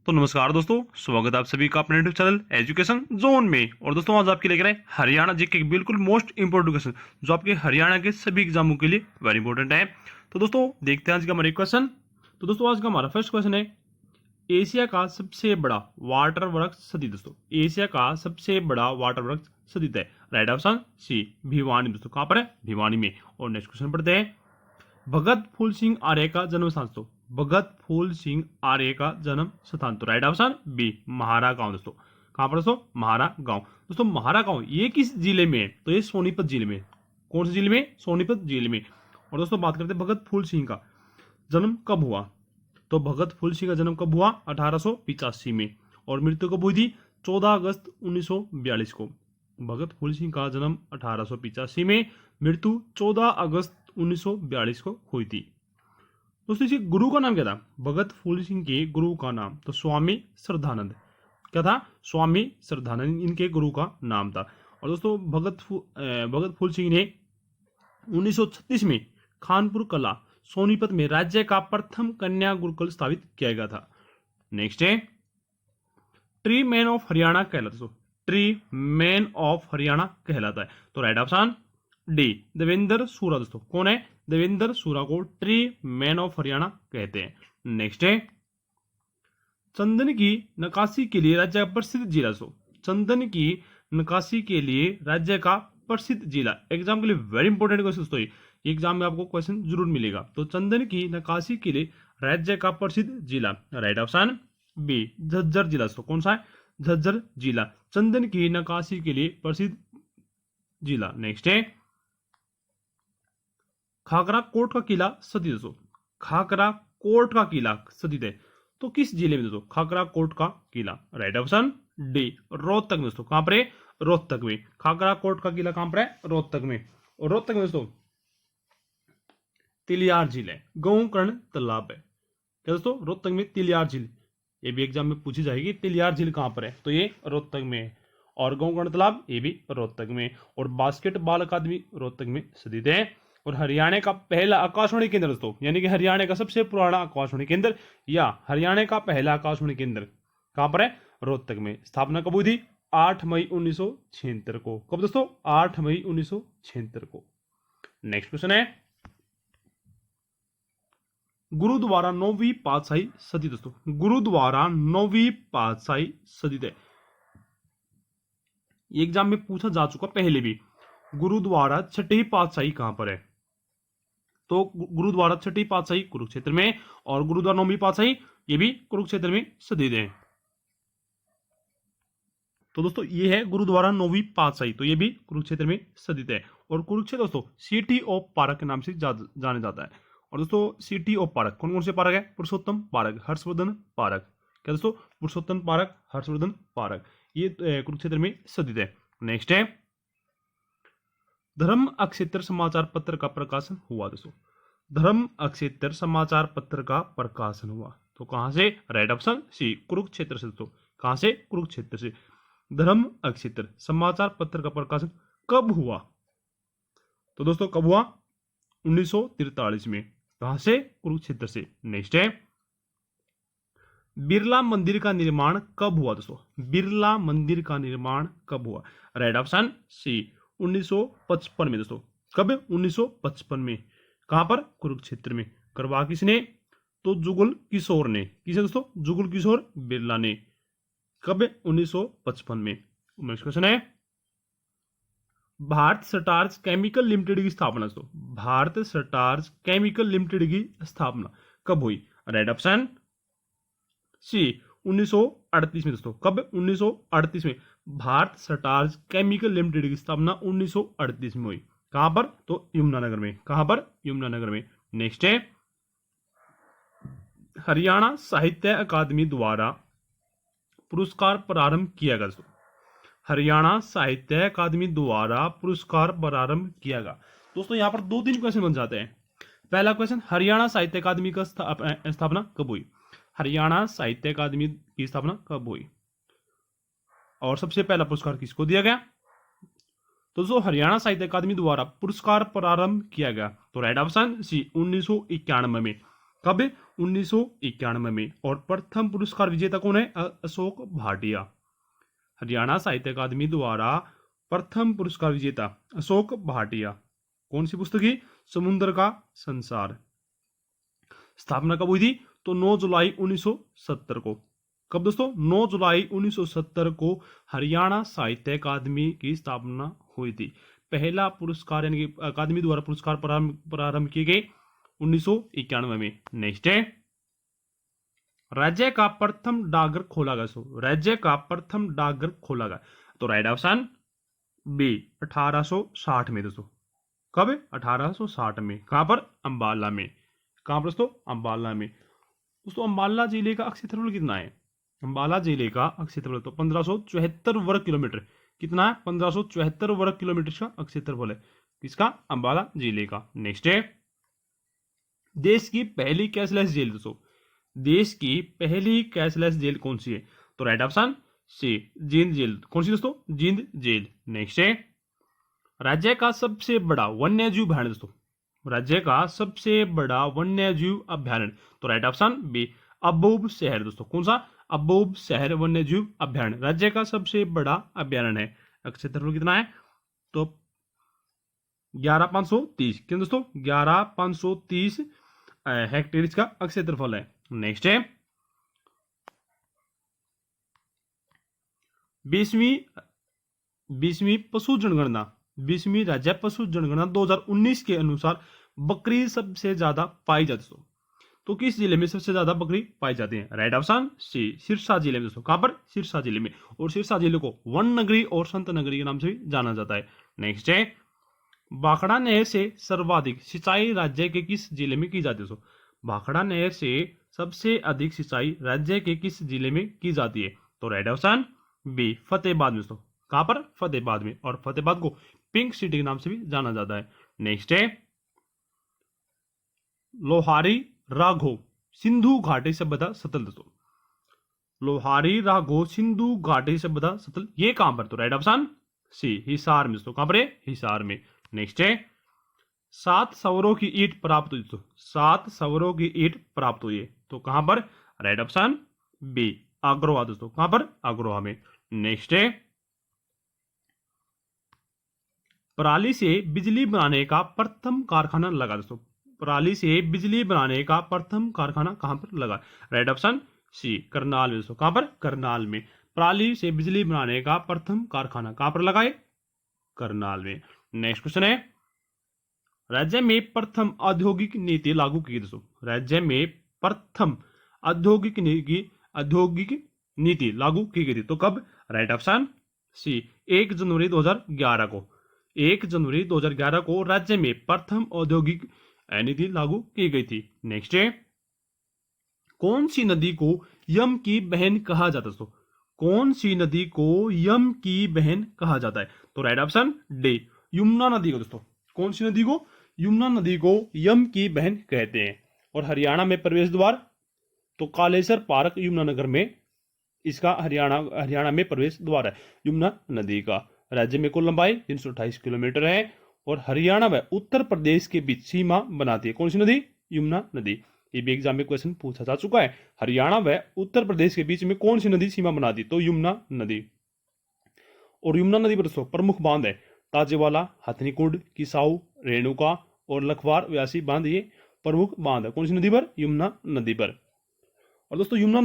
तो नमस्कार दोस्तों, स्वागत है आप सभी का अपने यूट्यूब चैनल एजुकेशन जोन में। और दोस्तों आज आपके लेकर आए हरियाणा जी के बिल्कुल मोस्ट इंपोर्टेंट क्वेश्चन जो आपके हरियाणा के सभी एग्जामों के लिए वेरी इंपॉर्टेंट है। तो दोस्तों देखते हैं आज का हमारा क्वेश्चन। तो दोस्तों आज का हमारा फर्स्ट क्वेश्चन है, एशिया का सबसे बड़ा वाटर वृक्ष स्थित। दोस्तों एशिया का सबसे बड़ा वाटर वृक्ष स्थित है। Right option C Bhiwani. दोस्तों कहां पर है? भिवानी में। और नेक्स्ट क्वेश्चन पढ़ते हैं, भगत फूल सिंह आर्य का जन्म स्थान। तो भगत फूल सिंह आर्य का जन्म स्थान तो राइट ऑप्शन बी महारा गांव। दोस्तों कहां पर? दोस्तों महारा गांव। दोस्तों महारा गांव ये किस जिले में है? तो ये सोनीपत जिले में। कौन से जिले में? सोनीपत जिले में। और दोस्तों बात करते हैं भगत फूल सिंह का जन्म कब हुआ। तो भगत फूल सिंह का जन्म कब हुआ? 1885 में। और मृत्यु कब हुई थी? 14 अगस्त 1942 को। भगत फूल सिंह का जन्म 1885 में, मृत्यु 14 अगस्त 1942 को हुई थी। दोस्तों इसके गुरु का नाम क्या था? भगत फूल सिंह के गुरु का नाम तो स्वामी श्रद्धानंद। क्या था? स्वामी श्रद्धानंद इनके गुरु का नाम था। और दोस्तों भगत फूल सिंह ने 1936 में खानपुर कला सोनीपत में राज्य का प्रथम कन्या गुरुकुल स्थापित किया गया था। नेक्स्ट है, ट्री मैन ऑफ हरियाणा कहलाता है। ट्री मैन ऑफ हरियाणा कहलाता है तो राइट ऑप्शन डी देवेंद्र सूरा। दोस्तों कौन है? देवेंद्र सूरा को ट्री मैन ऑफ हरियाणा कहते हैं। नेक्स्ट है, चंदन की नकाशी के लिए राज्य का प्रसिद्ध जिला। दोस्तों चंदन की नकाशी के लिए राज्य का प्रसिद्ध जिला। एग्जाम के लिए वेरी इंपॉर्टेंट क्वेश्चन। दोस्तों एग्जाम में आपको क्वेश्चन जरूर मिलेगा। तो चंदन की नकाशी के लिए राज्य का प्रसिद्ध जिला राइट ऑप्शन बी झज्जर जिला। दोस्तों कौन सा है? झज्जर जिला चंदन की नकाशी के लिए प्रसिद्ध जिला। नेक्स्ट है, खाकरा कोट का किला स्थित। दोस्तों खाकरा कोट का किला स्थित है तो किस जिले में? दोस्तों खाकरा कोट का किला राइट ऑप्शन डी रोहतक में। दोस्तों कहां पर है? रोहतक में। खाकरा कोट का किला कहां पर है? रोहतक में। और रोहतक में दोस्तों तिलियार झील है, गोकर्ण तालाब है। क्या दोस्तों? रोहतक में तिलियार झील। ये भी एग्जाम में पूछी जाएगी, तिलियार झील कहां पर है? तो ये रोहतक में है। और गोकर्ण तालाब ये भी रोहतक में। और बास्केटबॉल अकादमी रोहतक में स्थित है। और हरियाणा का पहला आकाशवाणी केंद्र दोस्तों, यानी कि हरियाणा का सबसे पुराना आकाशवाणी केंद्र या हरियाणा का पहला आकाशवाणी केंद्र कहां पर है? रोहतक में। स्थापना कब हुई थी? 8 मई 1976 को। कब दोस्तों? 8 मई 1976 को। नेक्स्ट क्वेश्चन है, गुरुद्वारा 9वीं पातशाही सदी। दोस्तों गुरुद्वारा 9वीं पातशाही सदी है। एग्जाम में पूछा जा चुका पहले भी। गुरुद्वारा छठी पातशाही कहां पर है? तो गुरुद्वारा छठी पातशाही कुरुक्षेत्र में। और गुरुद्वारा 9वीं पातशाही ये भी कुरुक्षेत्र में स्थित है। तो दोस्तों ये है गुरुद्वारा 9वीं पातशाही, तो ये भी कुरुक्षेत्र में स्थित है। और कुरुक्षेत्र दोस्तों सिटी ऑफ पार्क के नाम से जाने जाता है। और दोस्तों सिटी ऑफ पार्क कौन कौन से पार्क है? पुरुषोत्तम पार्क, हर्षवर्धन पार्क। क्या दोस्तों? पुरुषोत्तम पार्क, हर्षवर्धन पार्क, ये कुरुक्षेत्र में स्थित है। नेक्स्ट है, धर्म अक्षेत्र समाचार पत्र का प्रकाशन हुआ। दोस्तों धर्म अक्षेत्र समाचार पत्र का प्रकाशन हुआ तो कहां से? राइट ऑप्शन सी कुरुक्षेत्र से। दोस्तों कहां से? कुरुक्षेत्र से। धर्म अक्षेत्र समाचार पत्र का प्रकाशन कब हुआ? तो दोस्तों कब हुआ? 1943 में। कहां से? कुरुक्षेत्र से। नेक्स्ट है, बिरला मंदिर का निर्माण कब हुआ? दोस्तों बिरला मंदिर का निर्माण कब हुआ? राइट ऑप्शन सी 1955 में। दोस्तों कब? 1955 में। कहां पर? कुरुक्षेत्र में। करवा किसने? तो जुगल किशोर ने। किसे दोस्तों? जुगल किशोर बिरला ने। कब? 1955 में। नेक्स्ट क्वेश्चन है, भारत स्टार्च केमिकल लिमिटेड की स्थापना। दोस्तों भारत स्टार्च केमिकल लिमिटेड की स्थापना कब हुई? राइट ऑप्शन सी 1938 में। दोस्तों कब? 1938 में। भारत स्टार्च केमिकल लिमिटेड की स्थापना 1938 में हुई। कहां पर? तो यमुनानगर में। कहां पर? यमुनानगर में। नेक्स्ट है, हरियाणा साहित्य अकादमी द्वारा पुरस्कार प्रारंभ किया गया। हरियाणा साहित्य अकादमी द्वारा पुरस्कार प्रारंभ किया गया। दोस्तों यहां पर 2-3 क्वेश्चन बन जाते हैं। पहला क्वेश्चन, हरियाणा साहित्य अकादमी का स्थापना कब हुई? हरियाणा साहित्य अकादमी की स्थापना कब हुई? और सबसे पहला पुरस्कार किसको दिया गया? तो जो हरियाणा साहित्य अकादमी द्वारा पुरस्कार प्रारंभ किया गया तो राइट ऑप्शन सी 1991 में। कब? 1991 में। और प्रथम पुरस्कार विजेता कौन है? अशोक भाटिया। हरियाणा साहित्य अकादमी द्वारा प्रथम पुरस्कार विजेता अशोक भाटिया। कौन सी पुस्तक है? समुद्र का संसार। स्थापना कब हुई थी? तो 9 जुलाई 1970 को। कब दोस्तों? 9 जुलाई 1970 को हरियाणा साहित्य अकादमी की स्थापना हुई थी। पहला पुरस्कार यानी कि अकादमी द्वारा पुरस्कार प्रारंभ किए गए 1991 में। नेक्स्ट है, राज्य का प्रथम डाकघर खोला गया। राज्य का प्रथम डाकघर खोला गया, तो राइट ऑप्शन बी 1860 में दोस्तों। कब? 1860 में। कहां पर? अंबाला में। कहां पर दोस्तों? अंबाला में। दोस्तों अंबाला जिले का क्षेत्रफल कितना है? अंबाला जिले का क्षेत्रफल तो 1574 वर्ग किलोमीटर। कितना है? 1574 वर्ग किलोमीटर का क्षेत्रफल है। किसका? अंबाला जिले का। नेक्स्ट है, देश की पहली कैशलेस जेल दोस्तों। देश की पहली कैशलेस जेल कौन सी है? तो right option C Jind jail. कौन सी दोस्तों? जींद जेल। नेक्स्ट है, राज्य का सबसे बड़ा वन्य जीव अभ्यारण्य दोस्तों। राज्य का सबसे बड़ा वन्य जीव अभ्यारण्य, तो राइट ऑप्शन बी अबोब शहर दोस्तों। कौन सा? अबोब शहर वन्य जीव अभ्यारण्य राज्य का सबसे बड़ा अभ्यारण्य है। क्षेत्रफल कितना है? तो 11,530। क्यों दोस्तों? 11,530 हेक्टेयर इसका क्षेत्रफल है। नेक्स्ट है, 20वीं पशु जनगणना, 20वीं राज्य पशु जनगणना 2019 के अनुसार बकरी सबसे ज्यादा पाई जाती है। तो किस जिले में सबसे ज्यादा बकरी पाई जाती है? राइट ऑप्शन सी सिरसा जिले में दोस्तों। कहां पर? सिरसा जिले में। और सिरसा जिले को वन नगरी और संत नगरी के नाम से भी जाना जाता है। नेक्स्ट है, भाखड़ा नहर से सर्वाधिक सिंचाई राज्य के किस जिले में की जाती है? भाखड़ा नहर से सबसे अधिक सिंचाई राज्य के किस जिले में की जाती है? तो राइट ऑप्शन बी फतेहाबाद में दोस्तों। कहां पर? फतेहाबाद में। और फतेहाबाद को पिंक सिटी के नाम से भी जाना जाता है। नेक्स्ट है, लोहारी राघो सिंधु घाटी सभ्यता सतल दोस्तों। लोहारी राघो सिंधु घाटी सभ्यता सतल, ये कहां पर? तो राइट ऑप्शन सी हिसार में दोस्तों। कहां पर है? हिसार में। नेक्स्ट है, 7 सवरों की ईंट प्राप्त हुई दोस्तों। 7 सवरों की ईंट प्राप्त हुई है, तो कहां पर? राइट ऑप्शन बी अग्रोहा दोस्तों। कहां पर? अग्रोहा में। नेक्स्ट है, पराली से बिजली बनाने का प्रथम कारखाना लगा दोस्तों। पराली से बिजली बनाने का प्रथम कारखाना कहां पर लगा? राइट ऑप्शन सी करनाल में दोस्तों। कहां पर? करनाल में। पराली से बिजली बनाने का प्रथम कारखाना कहां पर लगा है? करनाल में। नेक्स्ट क्वेश्चन है, राज्य में प्रथम औद्योगिक नीति लागू की दोस्तों। राज्य में प्रथम औद्योगिक नीति लागू की गई थी, तो कब? राइट ऑप्शन सी 1 जनवरी 2011 को। 1 जनवरी 2011 को राज्य में प्रथम औद्योगिक नीति लागू की गई थी। नेक्स्ट है, कौन सी नदी को यम की बहन कहा जाता है? कौन सी नदी को यम की बहन कहा जाता है? तो राइट ऑप्शन डी यमुना नदी को दोस्तों। कौन सी नदी को? यमुना नदी को यम की बहन कहते हैं। और हरियाणा में प्रवेश द्वार तो कालेसर पार्क यमुनानगर में इसका हरियाणा में प्रवेश द्वार है यमुना नदी का। राज्य में कुल लंबाई 328 किलोमीटर है। और हरियाणा व उत्तर प्रदेश के बीच सीमा बनाती है कौन सी नदी? यमुना नदी। ये भी एग्जाम में क्वेश्चन पूछा जा चुका है। हरियाणा व उत्तर प्रदेश के बीच में कौन सी नदी सीमा बनाती? तो यमुना नदी। और यमुना नदी पर प्रमुख बांध है ताजेवाला, हथनीकुंड, किसाऊ, रेणुका और लखवार व्यासी बांध। ये प्रमुख बांध है कौन सी नदी पर? यमुना नदी पर। और दोस्तों यमुना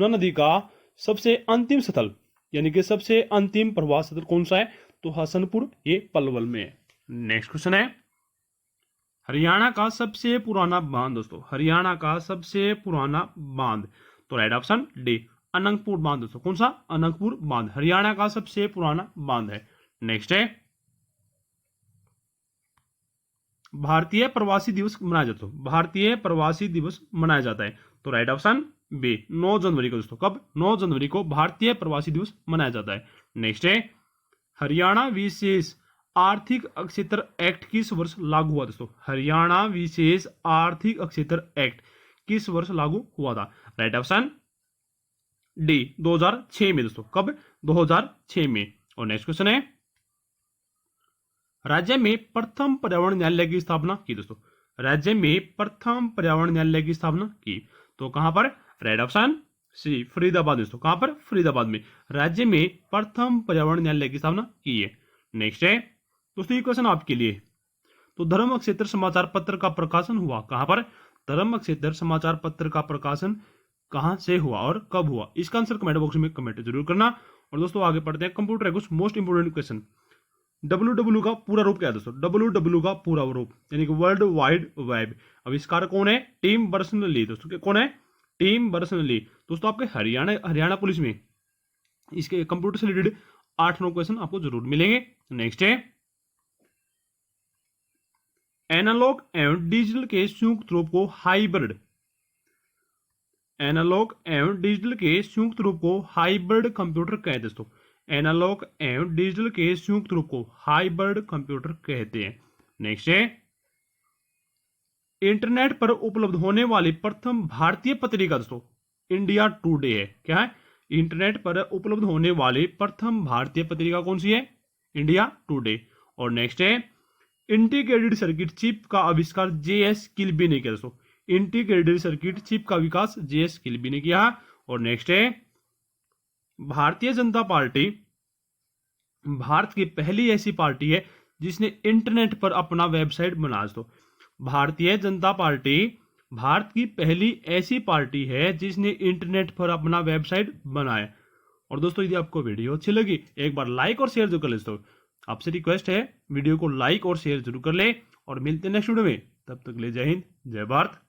नदी का सबसे अंतिम स्थल यानी कि सबसे अंतिम प्रवाह स्थल कौन सा है? तो हसनपुर, ये पलवल में है। नेक्स्ट क्वेश्चन है, हरियाणा का सबसे पुराना बांध दोस्तों। हरियाणा का सबसे पुराना बांध, तो राइट ऑप्शन डी अनंगपुर बांध दोस्तों। कौन सा? अनंगपुर बांध हरियाणा का सबसे पुराना बांध है। नेक्स्ट है, भारतीय प्रवासी दिवस मनाया जाता है। भारतीय प्रवासी दिवस मनाया जाता है, तो राइट ऑप्शन बी 9 जनवरी को दोस्तों। कब? 9 जनवरी को भारतीय प्रवासी दिवस मनाया जाता है। नेक्स्ट है, हरियाणा विशेष आर्थिक क्षेत्र एक्ट किस वर्ष लागू हुआ दोस्तों? हरियाणा विशेष आर्थिक क्षेत्र एक्ट किस वर्ष लागू हुआ था? राइट ऑप्शन डी 2006 में दोस्तों। कब? 2006 में। और नेक्स्ट क्वेश्चन है, राज्य में प्रथम पर्यावरण न्यायालय की स्थापना की दोस्तों। राज्य में प्रथम पर्यावरण न्यायालय की स्थापना की? तो कहां पर? रेड ऑप्शन सी फरीदाबाद में। तो कहां पर? फरीदाबाद में राज्य में प्रथम पर्यावरण न्यायालय की स्थापना की है। नेक्स्ट है दोस्तों ये क्वेश्चन आपके लिए। तो धर्म क्षेत्र समाचार पत्र का प्रकाशन हुआ कहां पर? धर्म क्षेत्र समाचार पत्र का प्रकाशन कहां से हुआ और कब हुआ? इसका आंसर कमेंट बॉक्स में कमेंट जरूर करना। और दोस्तों आगे पढ़ते हैं कंप्यूटर है कुछ मोस्ट इंपोर्टेंट क्वेश्चन। WW का पूरा रूप क्या है दोस्तों? WW का पूरा रूप यानी कि वर्ल्ड वाइड वेब आविष्कार कौन है? Tim Berners Lee. दोस्तों कौन है? Tim Berners Lee. दोस्तों आपके हरियाणा पुलिस में इसके कंप्यूटर से रिलेटेड 8-9 क्वेश्चन आपको जरूर मिलेंगे। नेक्स्ट है एनालॉग एवं डिजिटल के संयुक्त रूप को हाइब्रिड। एनालॉग एवं डिजिटल के संयुक्त रूप को हाइब्रिड कंप्यूटर कहते हैं दोस्तों। एनालॉग एवं डिजिटल के संयुक्त रूप को हाइब्रिड कंप्यूटर कहते हैं। नेक्स्ट है इंटरनेट पर उपलब्ध होने वाली प्रथम भारतीय पत्रिका दोस्तों इंडिया टुडे है। क्या है? इंटरनेट पर उपलब्ध होने वाली प्रथम भारतीय पत्रिका कौन सी है? India today. और नेक्स्ट है इंटीग्रेटेड सर्किट चिप का आविष्कार JS किल्बी ने किया दोस्तों। इंटीग्रेटेड सर्किट चिप का विकास JS किल्बी ने किया। और नेक्स्ट है भारतीय जनता पार्टी भारत की पहली ऐसी पार्टी है जिसने इंटरनेट पर अपना वेबसाइट बना। दोस्तों भारतीय जनता पार्टी भारत की पहली ऐसी पार्टी है जिसने इंटरनेट पर अपना वेबसाइट बनाया। और दोस्तों यदि आपको वीडियो अच्छी लगी एक बार लाइक और शेयर जरूर कर ले। दोस्तों आपसे रिक्वेस्ट है वीडियो को लाइक और शेयर जरूर कर ले और मिलते हैं नेक्स्ट वीडियो में। तब तक ले जय हिंद जय भारत।